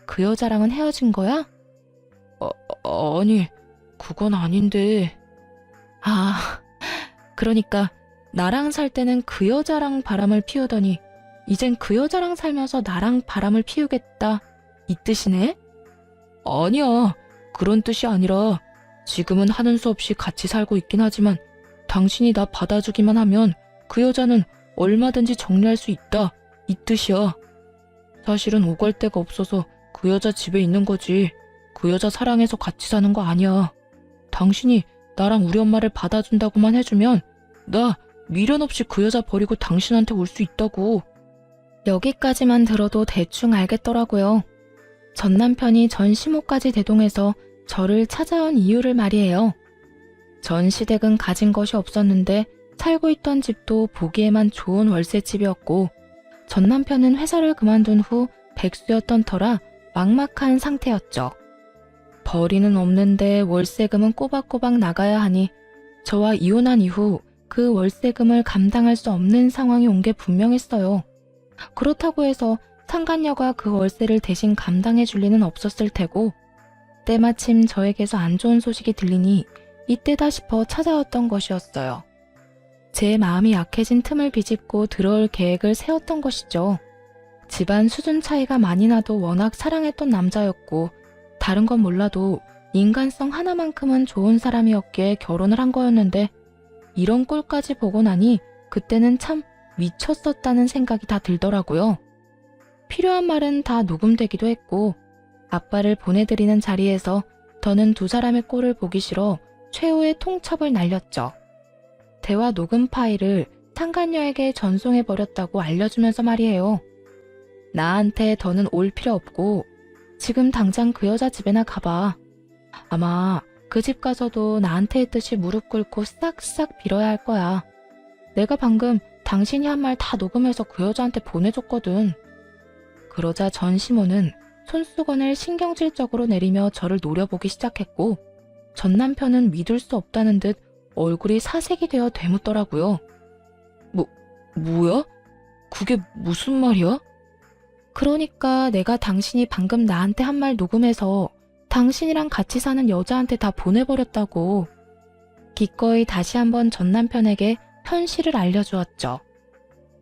그 여자랑은 헤어진 거야? 아니, 그건 아닌데. 아, 그러니까 나랑 살 때는 그 여자랑 바람을 피우더니 이젠 그 여자랑 살면서 나랑 바람을 피우겠다, 이 뜻이네? 아니야, 그런 뜻이 아니라 지금은 하는 수 없이 같이 살고 있긴 하지만 당신이 나 받아주기만 하면 그 여자는 얼마든지 정리할 수 있다, 이 뜻이야. 사실은 오갈 데가 없어서 그 여자 집에 있는 거지. 그 여자 사랑해서 같이 사는 거 아니야. 당신이 나랑 우리 엄마를 받아준다고만 해주면 나 미련 없이 그 여자 버리고 당신한테 올 수 있다고. 여기까지만 들어도 대충 알겠더라고요. 전 남편이 전 시모까지 대동해서 저를 찾아온 이유를 말이에요. 전 시댁은 가진 것이 없었는데 살고 있던 집도 보기에만 좋은 월세집이었고 전 남편은 회사를 그만둔 후 백수였던 터라 막막한 상태였죠. 벌이는 없는데 월세금은 꼬박꼬박 나가야 하니 저와 이혼한 이후 그 월세금을 감당할 수 없는 상황이 온 게 분명했어요. 그렇다고 해서 상간녀가 그 월세를 대신 감당해 줄 리는 없었을 테고 때마침 저에게서 안 좋은 소식이 들리니 이때다 싶어 찾아왔던 것이었어요. 제 마음이 약해진 틈을 비집고 들어올 계획을 세웠던 것이죠. 집안 수준 차이가 많이 나도 워낙 사랑했던 남자였고 다른 건 몰라도 인간성 하나만큼은 좋은 사람이었기에 결혼을 한 거였는데 이런 꼴까지 보고 나니 그때는 참 미쳤었다는 생각이 다 들더라고요. 필요한 말은 다 녹음되기도 했고 아빠를 보내드리는 자리에서 더는 두 사람의 꼴을 보기 싫어 최후의 통첩을 날렸죠. 대화 녹음 파일을 상간녀에게 전송해버렸다고 알려주면서 말이에요. 나한테 더는 올 필요 없고 지금 당장 그 여자 집에나 가봐. 아마 그 집 가서도 나한테 했듯이 무릎 꿇고 싹싹 빌어야 할 거야. 내가 방금 당신이 한 말 다 녹음해서 그 여자한테 보내줬거든. 그러자 전 시모는 손수건을 신경질적으로 내리며 저를 노려보기 시작했고 전 남편은 믿을 수 없다는 듯 얼굴이 사색이 되어 되묻더라고요. 뭐야? 그게 무슨 말이야? 그러니까 내가 당신이 방금 나한테 한 말 녹음해서 당신이랑 같이 사는 여자한테 다 보내버렸다고. 기꺼이 다시 한번 전 남편에게 현실을 알려주었죠.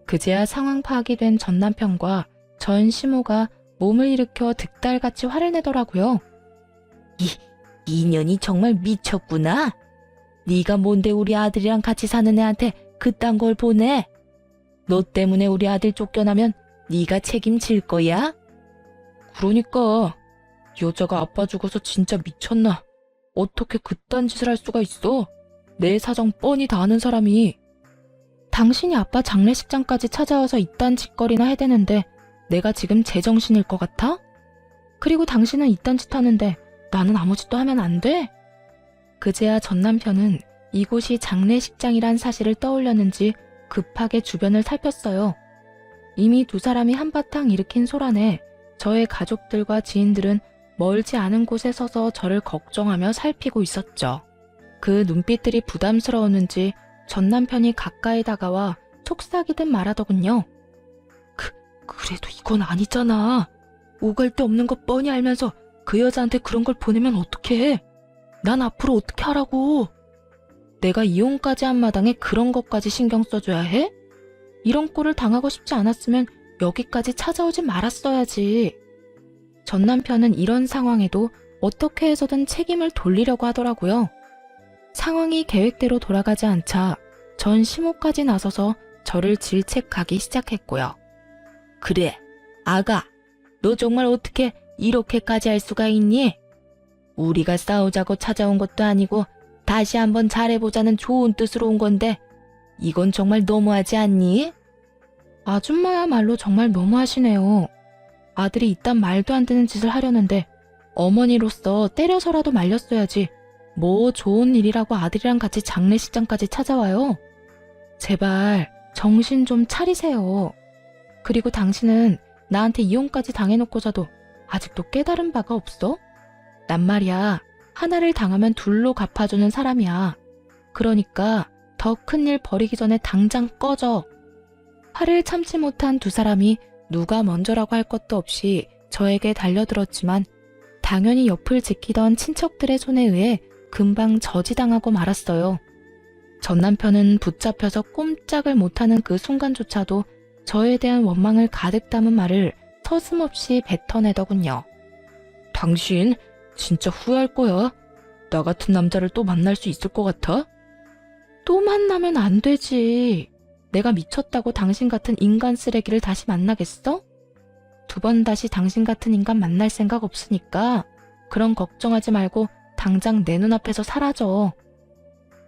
그제야 상황 파악이 된 전 남편과 전 시모가 몸을 일으켜 득달같이 화를 내더라고요. 이년이 정말 미쳤구나. 네가 뭔데 우리 아들이랑 같이 사는 애한테 그딴 걸 보내? 너 때문에 우리 아들 쫓겨나면 네가 책임질 거야? 그러니까 여자가 아빠 죽어서 진짜 미쳤나? 어떻게 그딴 짓을 할 수가 있어? 내 사정 뻔히 다 아는 사람이. 당신이 아빠 장례식장까지 찾아와서 이딴 짓거리나 해대는데 내가 지금 제정신일 것 같아? 그리고 당신은 이딴 짓 하는데 나는 아무 짓도 하면 안 돼? 그제야 전 남편은 이곳이 장례식장이란 사실을 떠올렸는지 급하게 주변을 살폈어요. 이미 두 사람이 한바탕 일으킨 소란에 저의 가족들과 지인들은 멀지 않은 곳에 서서 저를 걱정하며 살피고 있었죠. 그 눈빛들이 부담스러웠는지 전 남편이 가까이 다가와 속삭이듯 말하더군요. 그래도 이건 아니잖아. 오갈 데 없는 거 뻔히 알면서 그 여자한테 그런 걸 보내면 어떡해? 난 앞으로 어떻게 하라고? 내가 이혼까지 한 마당에 그런 것까지 신경 써줘야 해? 이런 꼴을 당하고 싶지 않았으면 여기까지 찾아오지 말았어야지. 전 남편은 이런 상황에도 어떻게 해서든 책임을 돌리려고 하더라고요. 상황이 계획대로 돌아가지 않자 전 시모까지 나서서 저를 질책하기 시작했고요. 그래, 아가, 너 정말 어떻게 이렇게까지 할 수가 있니? 우리가 싸우자고 찾아온 것도 아니고 다시 한번 잘해보자는 좋은 뜻으로 온 건데 이건 정말 너무하지 않니? 아줌마야말로 정말 너무하시네요. 아들이 이딴 말도 안 되는 짓을 하려는데 어머니로서 때려서라도 말렸어야지. 뭐 좋은 일이라고 아들이랑 같이 장례식장까지 찾아와요. 제발 정신 좀 차리세요. 그리고 당신은 나한테 이혼까지 당해놓고서도 아직도 깨달은 바가 없어? 난 말이야, 하나를 당하면 둘로 갚아주는 사람이야. 그러니까 더 큰 일 벌이기 전에 당장 꺼져. 화를 참지 못한 두 사람이 누가 먼저라고 할 것도 없이 저에게 달려들었지만 당연히 옆을 지키던 친척들의 손에 의해 금방 저지당하고 말았어요. 전 남편은 붙잡혀서 꼼짝을 못하는 그 순간조차도 저에 대한 원망을 가득 담은 말을 서슴없이 뱉어내더군요. 당신 진짜 후회할 거야. 나 같은 남자를 또 만날 수 있을 것 같아? 또 만나면 안 되지. 내가 미쳤다고 당신 같은 인간 쓰레기를 다시 만나겠어? 두 번 다시 당신 같은 인간 만날 생각 없으니까 그런 걱정하지 말고 당장 내 눈앞에서 사라져.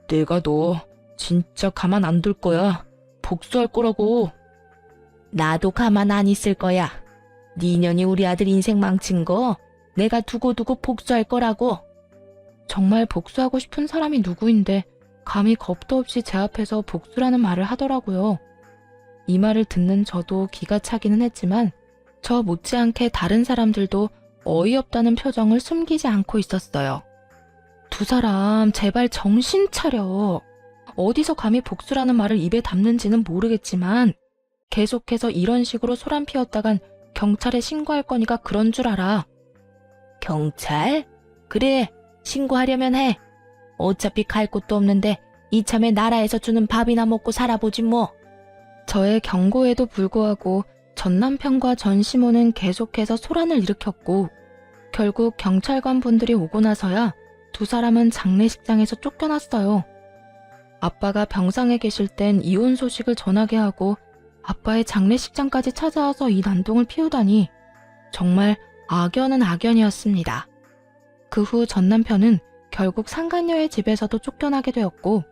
내가 너 진짜 가만 안 둘 거야. 복수할 거라고. 나도 가만 안 있을 거야. 네 년이 우리 아들 인생 망친 거 내가 두고두고 복수할 거라고. 정말 복수하고 싶은 사람이 누구인데 감히 겁도 없이 제 앞에서 복수라는 말을 하더라고요. 이 말을 듣는 저도 기가 차기는 했지만 저 못지않게 다른 사람들도 어이없다는 표정을 숨기지 않고 있었어요. 두 사람 제발 정신 차려. 어디서 감히 복수라는 말을 입에 담는지는 모르겠지만 계속해서 이런 식으로 소란 피웠다간 경찰에 신고할 거니까 그런 줄 알아. 경찰? 그래, 신고하려면 해. 어차피 갈 곳도 없는데 이참에 나라에서 주는 밥이나 먹고 살아보지 뭐. 저의 경고에도 불구하고 전 남편과 전 시모는 계속해서 소란을 일으켰고 결국 경찰관 분들이 오고 나서야 두 사람은 장례식장에서 쫓겨났어요. 아빠가 병상에 계실 땐 이혼 소식을 전하게 하고 아빠의 장례식장까지 찾아와서 이 난동을 피우다니 정말 악연은 악연이었습니다. 그 후 전 남편은 결국 상간녀의 집에서도 쫓겨나게 되었고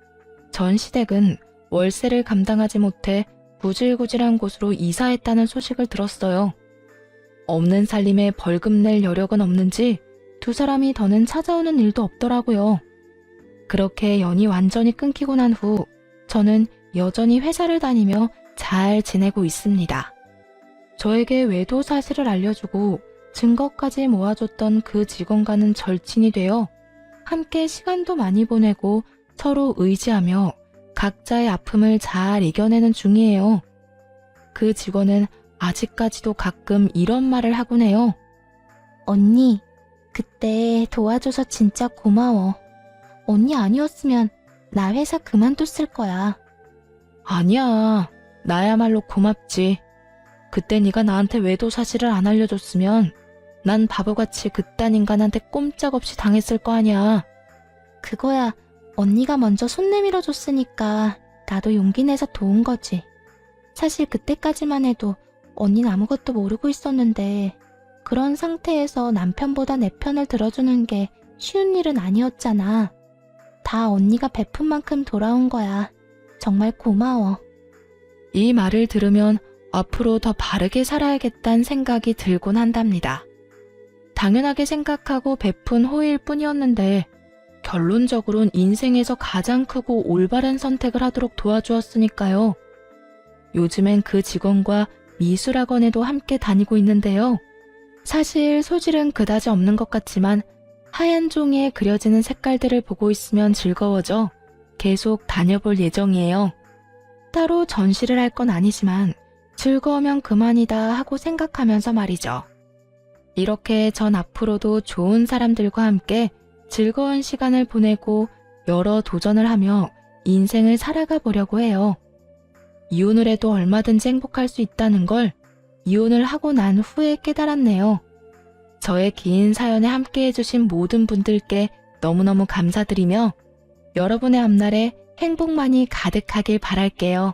전 시댁은 월세를 감당하지 못해 구질구질한 곳으로 이사했다는 소식을 들었어요. 없는 살림에 벌금 낼 여력은 없는지 두 사람이 더는 찾아오는 일도 없더라고요. 그렇게 연이 완전히 끊기고 난 후 저는 여전히 회사를 다니며 잘 지내고 있습니다. 저에게 외도 사실을 알려주고 증거까지 모아줬던 그 직원과는 절친이 되어 함께 시간도 많이 보내고 서로 의지하며 각자의 아픔을 잘 이겨내는 중이에요. 그 직원은 아직까지도 가끔 이런 말을 하곤 해요. 언니, 그때 도와줘서 진짜 고마워. 언니 아니었으면 나 회사 그만뒀을 거야. 아니야, 나야말로 고맙지. 그때 네가 나한테 외도 사실을 안 알려줬으면 난 바보같이 그딴 인간한테 꼼짝없이 당했을 거 아니야. 그거야 언니가 먼저 손 내밀어 줬으니까 나도 용기 내서 도운 거지. 사실 그때까지만 해도 언니는 아무것도 모르고 있었는데 그런 상태에서 남편보다 내 편을 들어주는 게 쉬운 일은 아니었잖아. 다 언니가 베푼 만큼 돌아온 거야. 정말 고마워. 이 말을 들으면 앞으로 더 바르게 살아야겠다는 생각이 들곤 한답니다. 당연하게 생각하고 베푼 호의일 뿐이었는데 결론적으론 인생에서 가장 크고 올바른 선택을 하도록 도와주었으니까요. 요즘엔 그 직원과 미술학원에도 함께 다니고 있는데요. 사실 소질은 그다지 없는 것 같지만 하얀 종이에 그려지는 색깔들을 보고 있으면 즐거워져 계속 다녀볼 예정이에요. 따로 전시를 할 건 아니지만 즐거우면 그만이다 하고 생각하면서 말이죠. 이렇게 전 앞으로도 좋은 사람들과 함께 즐거운 시간을 보내고 여러 도전을 하며 인생을 살아가 보려고 해요. 이혼을 해도 얼마든지 행복할 수 있다는 걸 이혼을 하고 난 후에 깨달았네요. 저의 긴 사연에 함께 해주신 모든 분들께 너무너무 감사드리며 여러분의 앞날에 행복만이 가득하길 바랄게요.